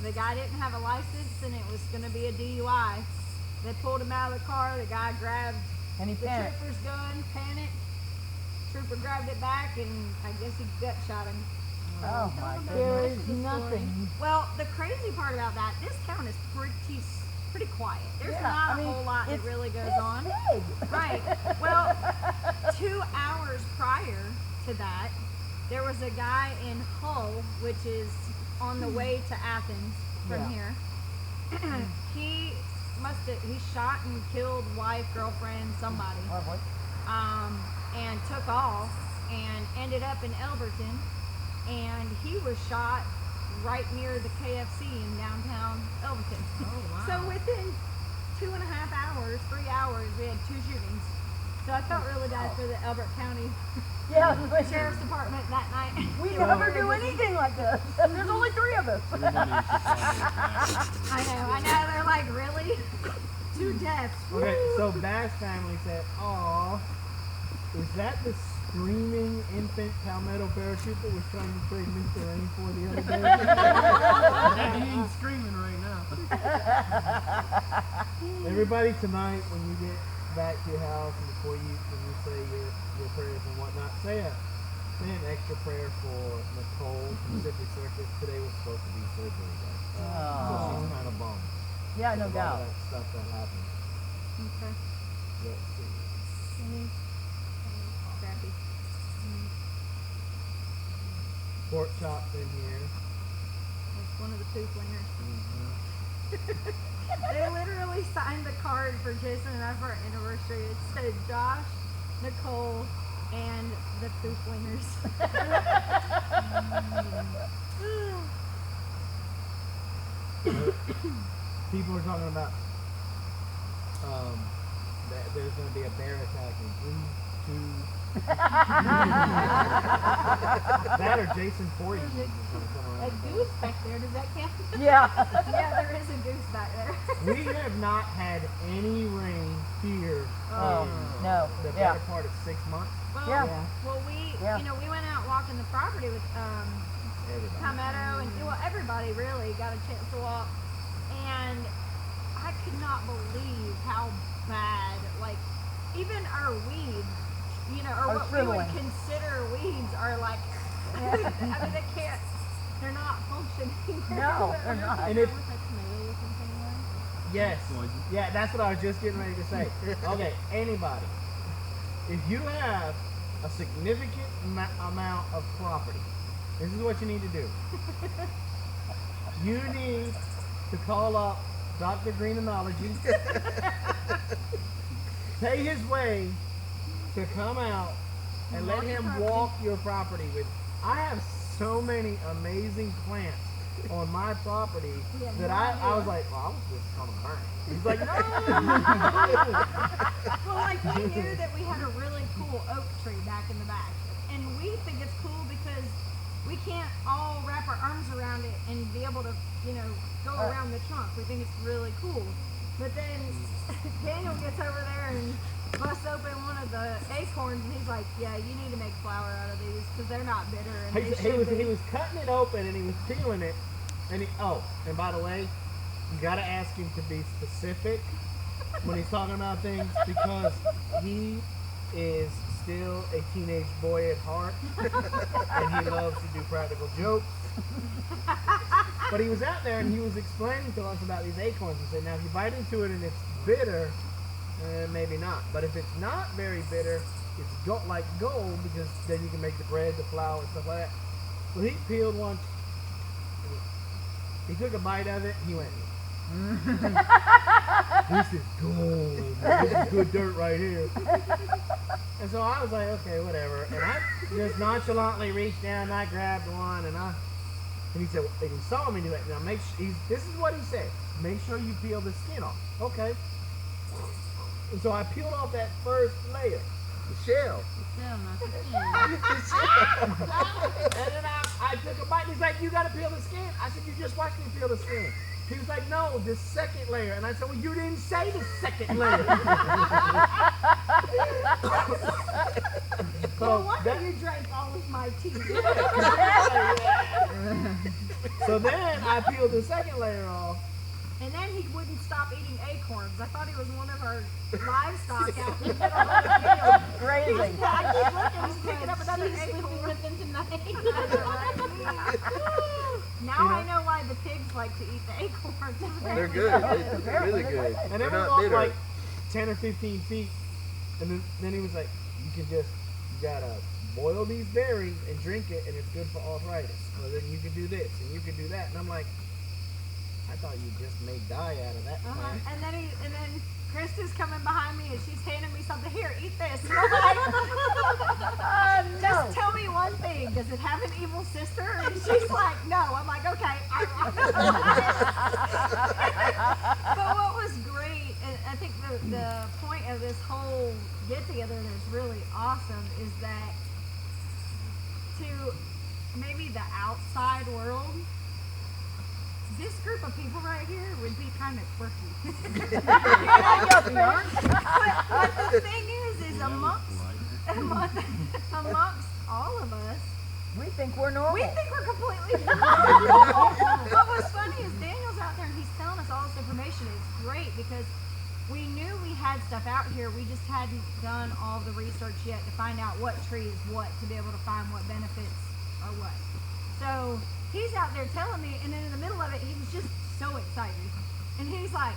The guy didn't have a license, and it was going to be a DUI. They pulled him out of the car. The guy grabbed And he the panicked. trooper's gun, panicked. Trooper grabbed it back, and I guess he gut shot him. Oh my There goodness. is nothing. Well, the crazy part about that, this town is pretty quiet. There's Yeah, not I a mean, whole lot that it's really goes this on. big. Right. Well, 2 hours prior to that, there was a guy in Hull, which is on the way to Athens from here. He shot and killed wife, girlfriend, somebody. Lovely. And took off and ended up in Elberton, and he was shot right near the KFC in downtown Elberton. Oh, wow. So within 2.5 hours, 3 hours, we had 2 shootings. So I felt really bad for the Elbert County Yeah. Sheriff's Department that night. We never do anything like this. There's only 3 of us. Everybody used to call me a bastard. I know. They're like, really? 2 deaths. Okay, so Bass family said, "Aw, is that the screaming infant Palmetto paratrooper was trying to trade Mr. Rain for the other day?" He ain't screaming right now. Everybody tonight, when you get back to your house and before when you say your prayers and whatnot, say an extra prayer for Nicole from Simply Circus. Today was supposed to be surgery day, so she's kind of bummed. Yeah, no A lot doubt. of that stuff that happened. Okay. Let's see. Crappy. Pork chops in here. That's one of the poo flingers. Mhm. They literally signed the card for Jason and I for our anniversary. It said Josh, Nicole, and the poo flingers. People are talking about that there's going to be a bear attack in 3, 2, That or Jason Voorhees. A goose back there, does that count? Yeah. Yeah, there is a goose back there. We have not had any rain here Oh, in no. the Yeah. better part of 6 months. Well, Yeah. well, we, Yeah. you know, we went out walking the property with Everybody. Palmetto, and well, everybody really got a chance to walk, and I could not believe how bad, like, even our weeds, you know, or Are what we would shriveling. consider weeds, are like, I mean, they can't, they're not functioning. No, they're not. And if, With that tomato looking thing there? yes, yeah, that's what I was just getting ready to say. Okay, anybody, if you have a significant amount of property, this is what you need to do. You need to call up Dr. Greenenology, pay his way to come out and let him walk your property with. I have so many amazing plants on my property that I was like, well, I was just gonna burn it. He's like, no. Well, like, we knew that we had a really cool oak tree back in the back, and we think it's cool because we can't all wrap our arms around it and be able to, you know, go around the trunk. We think it's really cool. But then Daniel gets over there and busts open one of the acorns, and he's like, yeah, you need to make flour out of these because they're not bitter. And they should be. He was cutting it open and he was peeling it, and and by the way, you gotta ask him to be specific when he's talking about things because he is still a teenage boy at heart and he loves to do practical jokes. But he was out there and he was explaining to us about these acorns. He said, now if you bite into it and it's bitter, maybe not. But if it's not very bitter, it's like gold because then you can make the bread, the flour, and stuff like that. So he peeled one. He took a bite of it and he went, this is gold. This is good dirt right here. And so I was like, okay, whatever. And I just nonchalantly reached down and I grabbed one and he said, and he saw me do it. Now this is what he said. Make sure you peel the skin off. Okay. And so I peeled off that first layer. The shell. Still not the And then I took a bite and he's like, you gotta peel the skin. I said, you just watched me peel the skin. He was like, no, the second layer. And I said, well, you didn't say the second layer. No wonder you drank all of my tea. So then I peeled the second layer off. And then he wouldn't stop eating acorns. I thought he was one of our livestock out there. Grazing. I keep looking, he's picking up another acorn. with them tonight. Now I know why the pigs like to eat the acorns. They're good. They're really good. And They're then we not walked bitter. like 10 or 15 feet. And then he was like, you gotta boil these berries and drink it and it's good for arthritis. So then you can do this and you can do that. And I'm like, I thought you just made dye out of that plant. And then Krista's coming behind me and she's handing me something. Here, eat this. And I'm like, just tell me one thing. Does it have an evil sister? And she's like, no. I'm like, okay. But what was great, and I think the point of this whole get together that's really awesome is that to maybe the outside world, this group of people right here would be kind of quirky. But the thing is amongst all of us, We think we're normal. we think we're completely normal. What was funny is Daniel's out there and he's telling us all this information. It's great because we knew we had stuff out here. We just hadn't done all the research yet to find out what tree is what, to be able to find what benefits are what. So he's out there telling me, and then in the middle of it, he was just so excited. And he's like,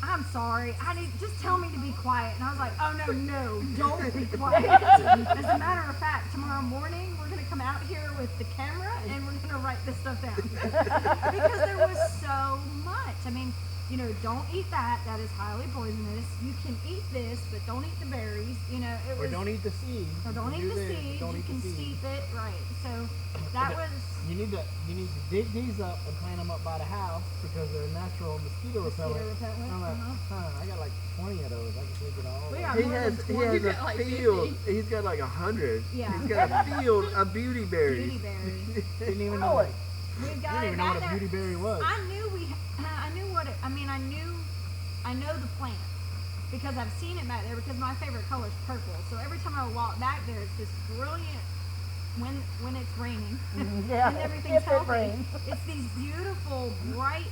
I'm sorry, just tell me to be quiet. And I was like, oh no, don't be quiet. As a matter of fact, tomorrow morning, we're gonna come out here with the camera and we're gonna write this stuff down. Because there was so much. I mean, you know, don't eat that. That is highly poisonous. You can eat this, but don't eat the berries. You know, it was. Or don't eat the seed. So don't eat the seeds. You can steep it, right? So that was. You need to dig these up and plant them up by the house because they're natural mosquito repellent. I'm like, I got like 20 of those. I can take it all. He has a field. He's got like 100. Yeah. He's got a field of beauty berries. Beauty berries. Didn't even know. We've got I didn't even it know back what a there. beauty berry was. I knew what it. I mean, I know the plant because I've seen it back there because my favorite color is purple. So every time I walk back there, it's this brilliant. When it's raining Yeah, and everything's if it healthy, rains. it's these beautiful bright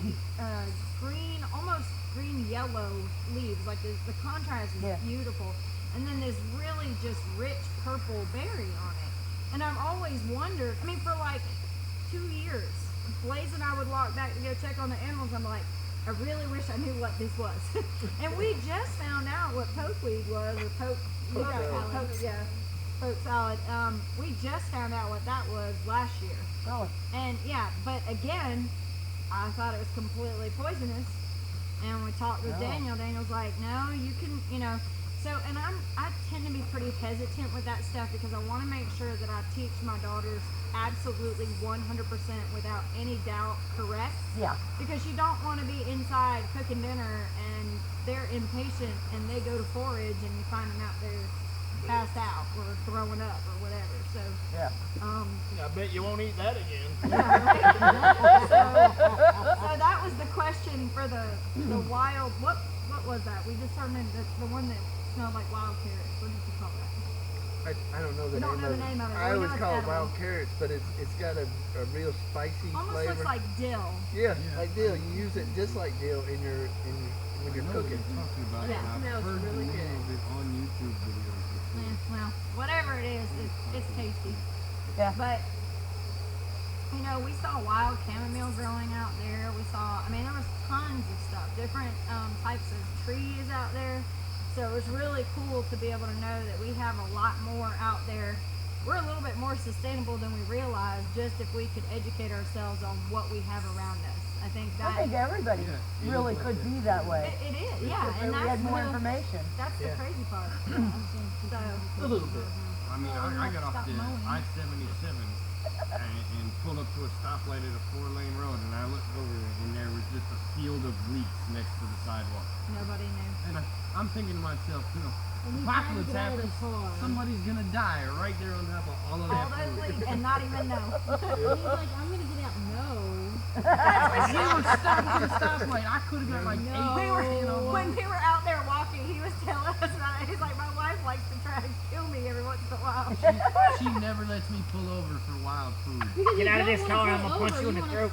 green, almost green yellow leaves. Like the contrast is beautiful, and then this really just rich purple berry on it. And I've always wondered. I mean, for like 2 years, Blaze and I would walk back to go check on the animals. I'm like, I really wish I knew what this was. And we just found out what pokeweed was, or poke salad. We just found out what that was last year. Oh. And yeah, but again, I thought it was completely poisonous. And we talked with Daniel. Daniel's like, no, you can, So, and I tend to be pretty hesitant with that stuff because I want to make sure that I teach my daughters absolutely 100% without any doubt correct. Yeah. Because you don't want to be inside cooking dinner and they're impatient and they go to forage and you find them out there passed out or throwing up or whatever. So yeah. I bet you won't eat that again. Yeah, right? so that was the question for the wild. What was that? We determined that the one that smelled like wild carrots. What did you call that? I don't know the name of it. I always call it wild carrots, but it's got a real spicy almost flavor. Looks like dill. Yeah, like dill. You use it just like dill when you're cooking. About it. I've heard really good of it on YouTube videos. Well, whatever it is, it's tasty. Yeah. But we saw wild chamomile growing out there. We saw, there was tons of stuff, different types of trees out there. So it was really cool to be able to know that we have a lot more out there. We're a little bit more sustainable than we realized just if we could educate ourselves on what we have around us. I think everybody really could be that way. It is, yeah. And we had more information. That's the crazy part. A little bit. I mean, I got off the I-77 and pulled up to a stoplight at a 4-lane road, and I looked over and there was just a field of leeks next to the sidewalk. Nobody knew. And I'm thinking to myself, apocalypse happens, somebody's gonna die right there on top of all of that food. And not even know. He's like, I'm gonna get out. No. We were stopped at a stoplight. I could have got like 8. When we were out there walking, he was telling us about it. He's like, my wife likes to try to kill me every once in a while. She never lets me pull over for wild food. Get out of this car, I'm gonna punch you in the throat.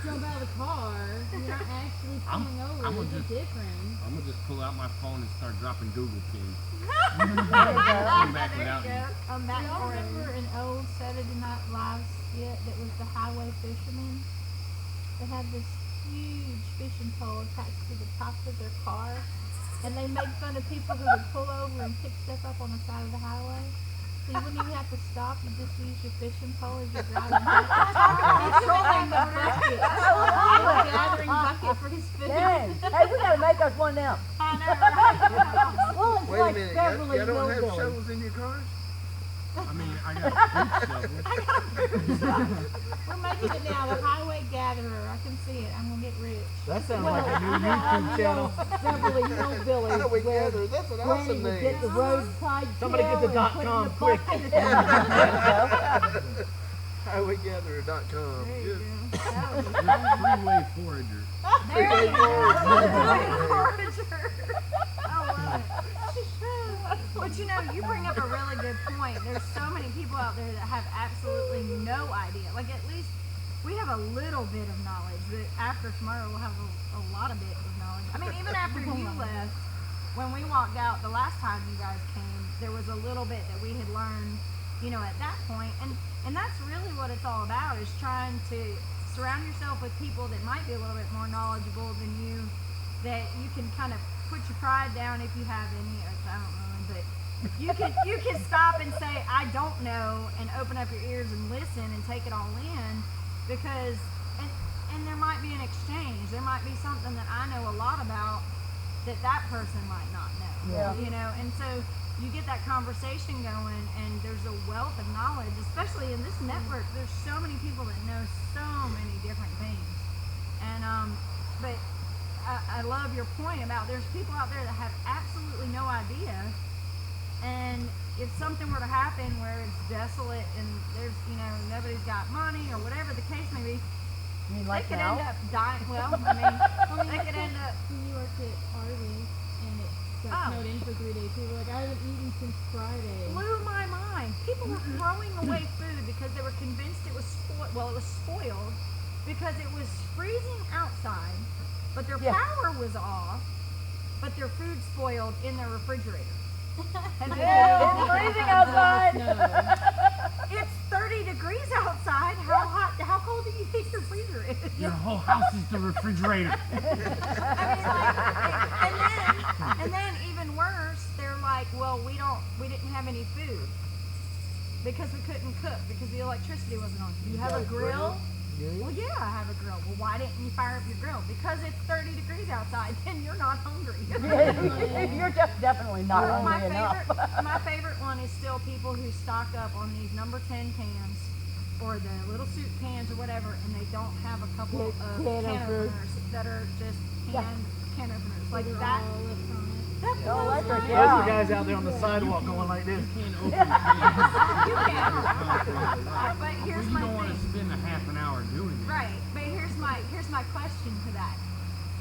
Jump out of the car. You're not actually pulling over. It's different. I'm gonna just pull out my phone and start dropping Google pins. Come back Y'all remember an old Saturday Night Live skit that was the highway fishermen? They had this huge fishing pole attached to the top of their car, and they made fun of people who would pull over and pick stuff up on the side of the highway. So you wouldn't even have to stop, you just use your fishing pole as you're driving back. He's trolling the bucket. Gathering bucket for his food. Dang. Hey, we gotta make us one now. I know, right? Well, it's Wait like a minute, Beverly y'all don't have Hillbillies. shovels in your cars? I mean, I got a fruit shovel. We're making it now, the highway gatherer. I can see it. I'm gonna get rich. That sounds like a new YouTube channel. Beverly Hillbillies. Highway where gatherer, that's an Granny awesome would name. get the roadside Somebody get the tail and put .com in the quick. bucket. Highwaygatherer.com. There you Good. go. Freeway forager. There you go. Forager. I love it. But you bring up a really good point. There's so many people out there that have absolutely no idea. Like, at least we have a little bit of knowledge, but after tomorrow we'll have a lot of bits of knowledge. I mean, even after you left, when we walked out the last time you guys came, there was a little bit that we had learned, at that point. And that's really what it's all about, is trying to surround yourself with people that might be a little bit more knowledgeable than you, that you can kind of put your pride down if you have any. I don't know, but you can stop and say, I don't know, and open up your ears and listen and take it all in, because and there might be an exchange. There might be something that I know a lot about that person might not know. Yeah. You know, and so you get that conversation going, and there's a wealth of knowledge, especially in this network. There's so many people that know so many different things, and but I love your point about there's people out there that have absolutely no idea, and if something were to happen where it's desolate and there's, you know, nobody's got money or whatever the case may be, You mean they like could now? end up dying. Well, I mean, they could end up. When you worked at Arby's and it got snowed in for 3 days, people were like, I haven't eaten since Friday. Blew my mind. People were throwing away food because they were convinced it was spoiled. Well, it was spoiled because it was freezing outside, but their Yeah. power was off, but their food spoiled in their refrigerator. And Yeah, it's freezing outside. It's 30 degrees outside. How hot? How cold do you think your freezer is? Your whole house is the refrigerator. I mean, like, and then even worse, they're like, well, we didn't have any food because we couldn't cook because the electricity wasn't on. Do you have a grill? Well, yeah, I have a grill. Well, why didn't you fire up your grill? Because it's 30 degrees outside, and you're not hungry. You're just definitely not hungry enough. My favorite one is still people who stock up on these number 10 cans or the little soup cans or whatever, and they don't have a couple of can openers that are just can openers like that. That Oh, blows electric, my Those are mind. guys out there on the sidewalk going like this. You can. But here's You my don't want to thing. spend a half an hour doing it. Right, but here's my question to that.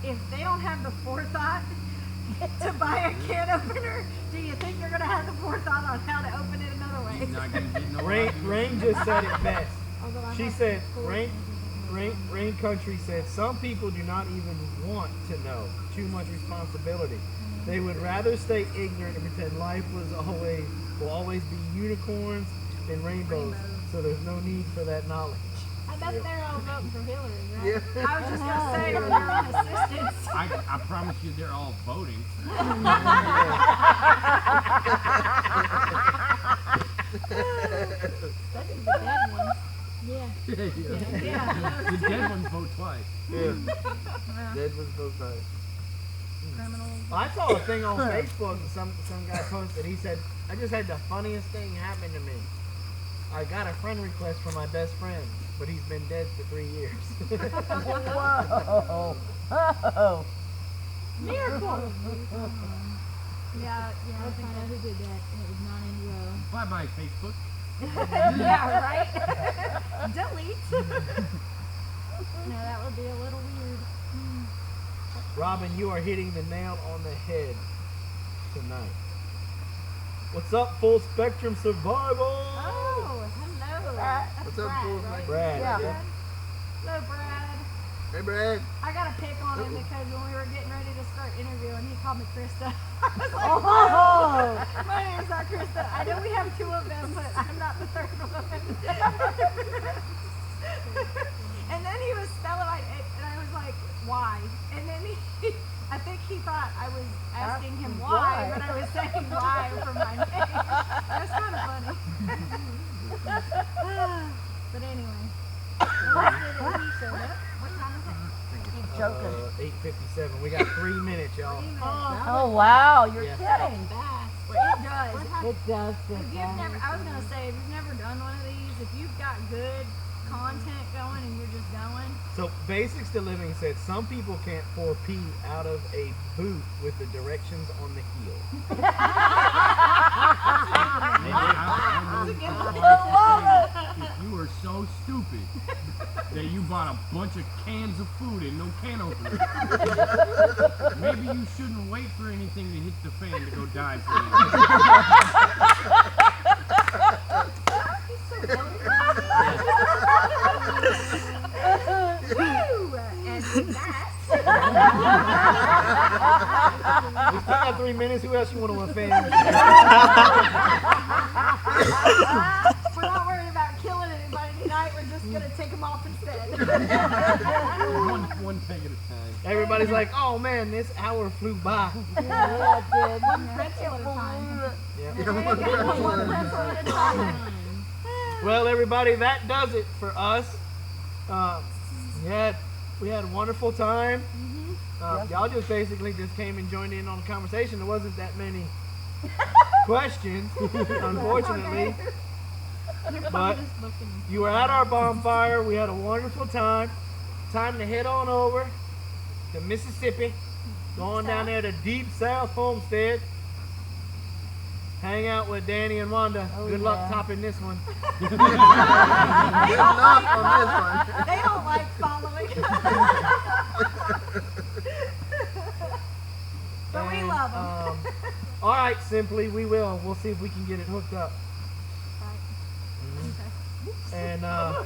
If they don't have the forethought to buy a can opener, do you think they're gonna have the forethought on how to open it another way? You're not gonna get no Rain just said it best. Although I She have said, full Rain Country said, some people do not even want to know. Too much responsibility. They would rather stay ignorant and pretend life will always be unicorns and rainbows. So there's no need for that knowledge. I bet they're all voting for Hillary, right? Yeah. I was just gonna say when they're on assistance. I promise you they're all voting. Especially the dead ones. Yeah. Yeah. The dead ones vote twice. Yeah. Dead was both nice. Criminals. I saw a thing on Facebook that some guy posted. He said, I just had the funniest thing happen to me. I got a friend request from my best friend, but he's been dead for 3 years. Whoa. Oh. Miracle! Yeah, Let's find out who did that, and it was not in well. Bye bye, Facebook. yeah, right? Delete. No, that would be a little weird. Robin, you are hitting the nail on the head tonight. What's up, Full Spectrum Survival? Oh, hello. What's up, Brad, Full right? Brad. Yeah. Hello, Brad. Hey, Brad. I got to pick on him because when we were getting ready to start interviewing, he called me Krista. I was like, Oh. my name's not Krista. I know we have two of them, but I'm not the third one. And then he was spelling it, and I was like, why? And then I think he thought I was asking him why, but I was saying why for my name. That's kind of funny. But anyway. He showed up. What time is it? Keep joking. 8:57. We got 3 minutes, y'all. 3 minutes. Oh, wow. You're Yeah. kidding. It does. It does. If you've never, I was gonna say, if you've never done one of these, if you've got good content going and you're just going, So Basics to Living said some people can't pour pee out of a boot with the directions on the heel. If you were so stupid that you bought a bunch of cans of food and no can opener, maybe you shouldn't wait for anything to hit the fan to go die for woo! And with that, We still got 3 minutes. Who else you want to offend? we're not worried about killing anybody tonight. We're just gonna take them off instead. one peg at a time. Everybody's like, oh man, this hour flew by. Yeah, it did. One pretzel at a time. Yeah. One pretzel at a time. Well, everybody, that does it for us. We had a wonderful time. Y'all just basically just came and joined in on the conversation. There wasn't that many questions, unfortunately. But you were at our bonfire. We had a wonderful time. Time to head on over to Mississippi. Going down there to Deep South Homestead. Hang out with Danny and Wanda. Good luck topping this one. Good luck on this one. They don't like following. But we love them. All right, Simply, we will. We'll see if we can get it hooked up. And oh,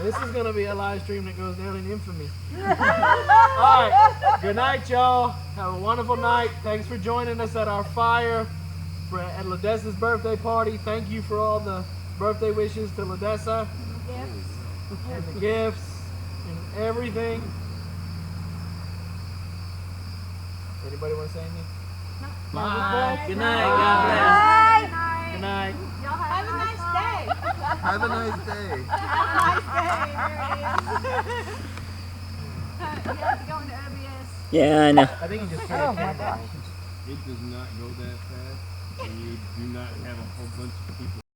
this is gonna be a live stream that goes down in infamy. All right, good night, y'all. Have a wonderful night. Thanks for joining us at our fire at Ladessa's birthday party. Thank you for all the birthday wishes to Ladessa and the gifts and everything. Anybody want to say anything? Bye. Good night. Bye. God bless. Bye. Good night. Y'all have a nice day. Have a nice day. Have a nice day. There it is. You have to go into OBS. Yeah, I know. I think you just Oh my gosh. It does not go that fast, and you do not have a whole bunch of people